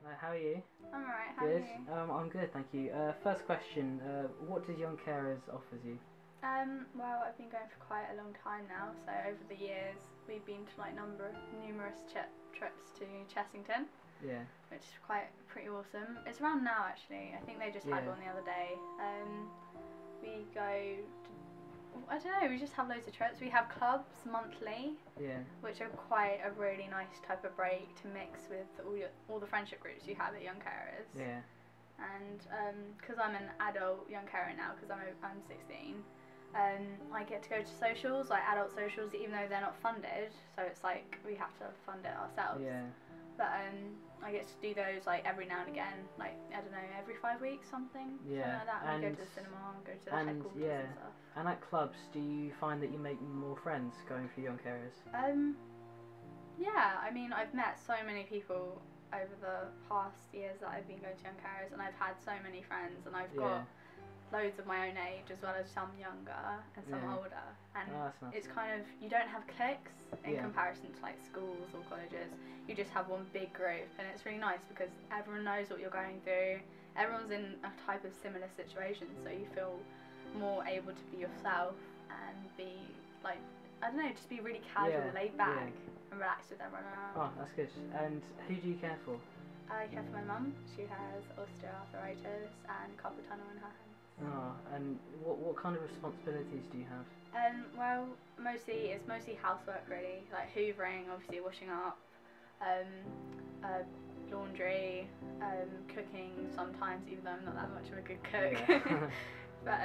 Hi. How are you? I'm alright, how Good. are you? I'm good, thank you. First question, what does Young Carers offers you? Well, I've been going for quite a long time now, so over the years we've been to like numerous trips to Chessington. Yeah. Which is pretty awesome. It's around now actually. I think they just had one the other day. We go to, I don't know, we just have loads of trips. We have clubs monthly, which are quite a really nice type of break to mix with all the friendship groups you have at Young Carers. Yeah. And because I'm an adult Young Carer now, because I'm 16, I get to go to socials, like adult socials, even though they're not funded. So it's like we have to fund it ourselves. Yeah. But I get to do those like every now and again, like I don't know, every 5 weeks, something like that. And we go to the cinema, go to the headquarters and stuff. And at clubs, do you find that you make more friends going for Young Carers? Yeah, I mean, I've met so many people over the past years that I've been going to Young Carers, and I've had so many friends, and I've got loads of my own age as well as some younger and some older, and it's kind of, you don't have cliques in comparison to like schools or colleges. You just have one big group, and it's really nice because everyone knows what you're going through, everyone's in a type of similar situation, so you feel more able to be yourself and be like, I don't know, just be really casual, laid back and relaxed with everyone around. Oh, that's good. And who do you care for? I care for my mum. She has osteoarthritis and carpal tunnel in her hand. Oh, and what kind of responsibilities do you have? Well, it's mostly housework really, like hoovering, obviously washing up, laundry, cooking sometimes, even though I'm not that much of a good cook. Yeah. But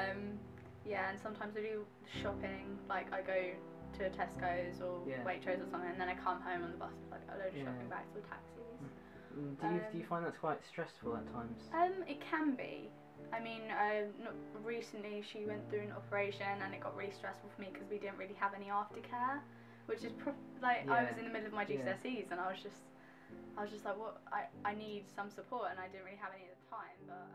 yeah, and sometimes I do shopping, like I go to Tesco's or Waitrose or something, and then I come home on the bus with like a load of shopping bags or taxis. Do you find that's quite stressful at times? It can be. I mean, recently she went through an operation and it got really stressful for me because we didn't really have any aftercare, which is I was in the middle of my GCSEs and I was just like, what, I need some support, and I didn't really have any at the time, but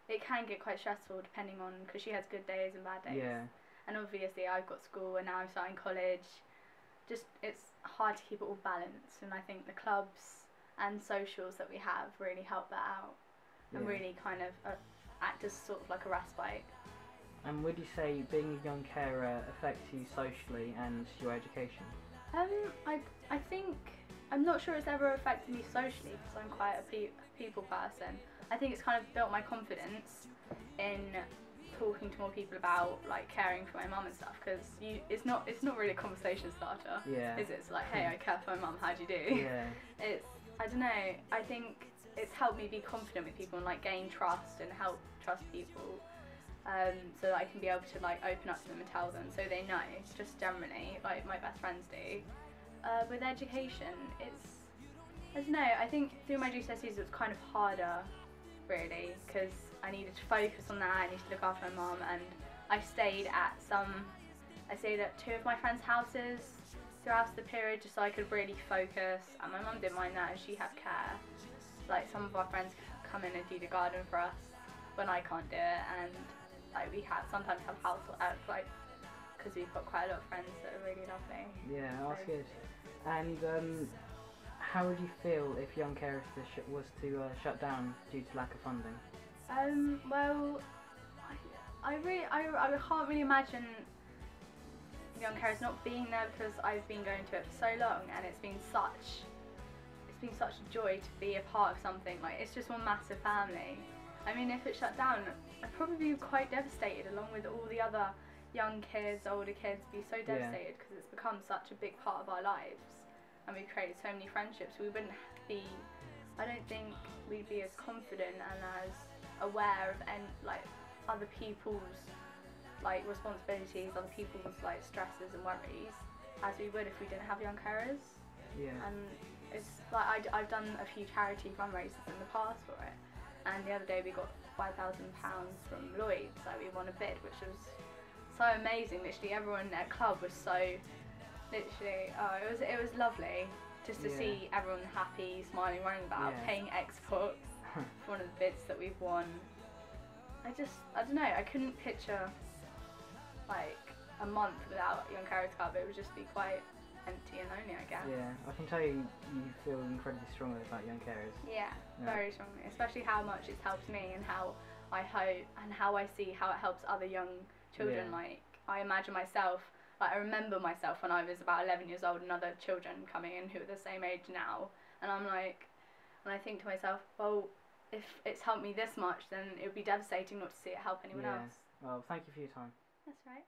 it can get quite stressful depending on, because she has good days and bad days. Yeah. And obviously I've got school and now I'm starting college. Just, it's hard to keep it all balanced, and I think the clubs and socials that we have really help that out and really kind of act as sort of like a respite. And would you say being a young carer affects you socially and your education? I think, I'm not sure it's ever affected me socially because I'm quite a people person. I think it's kind of built my confidence in talking to more people about like caring for my mum and stuff, because it's not really a conversation starter, is it? It's like, hey, I care for my mum, how do you do? Yeah. I don't know, I think it's helped me be confident with people and like gain trust and help trust people, so that I can be able to like open up to them and tell them, so they know, just generally, like my best friends do. With education, I don't know, I think through my GCSEs it was kind of harder really, because I needed to focus on that, I needed to look after my mum, and I stayed at 2 of my friends' houses throughout the period just so I could really focus, and my mum didn't mind that, and she had care. Like some of our friends come in and do the garden for us when I can't do it, and like we sometimes have housework, like, because we've got quite a lot of friends that are really lovely. Yeah, that's good. And how would you feel if Young Carers was to shut down due to lack of funding? Well, I can't really imagine Young Carers not being there, because I've been going to it for so long, and it's been such a joy to be a part of something. Like, it's just one massive family. I mean, if it shut down, I'd probably be quite devastated, along with all the other young kids, older kids, be so devastated because it's become such a big part of our lives, and we've created so many friendships. We wouldn't be, I don't think we'd be as confident and as aware of like other people's like responsibilities, other people's like stresses and worries as we would if we didn't have Young Carers. Yeah. And it's like I've done a few charity fundraisers in the past for it, and the other day we got £5,000 from Lloyd's. Like we won a bid, which was so amazing. Literally everyone at club was so it was lovely just to see everyone happy, smiling, running about, paying exports for one of the bids that we've won. I don't know, I couldn't picture like a month without Young Carers Club. It would just be quite empty and lonely, I guess. Yeah, I can tell you feel incredibly strongly about Young Carers. Yeah, very strongly, especially how much it's helped me and how I hope and how I see how it helps other young children. Like I imagine myself, like I remember myself when I was about 11 years old and other children coming in who are the same age now, and I'm like, and I think to myself, well, if it's helped me this much, then it would be devastating not to see it help anyone else. Well, thank you for your time. That's right.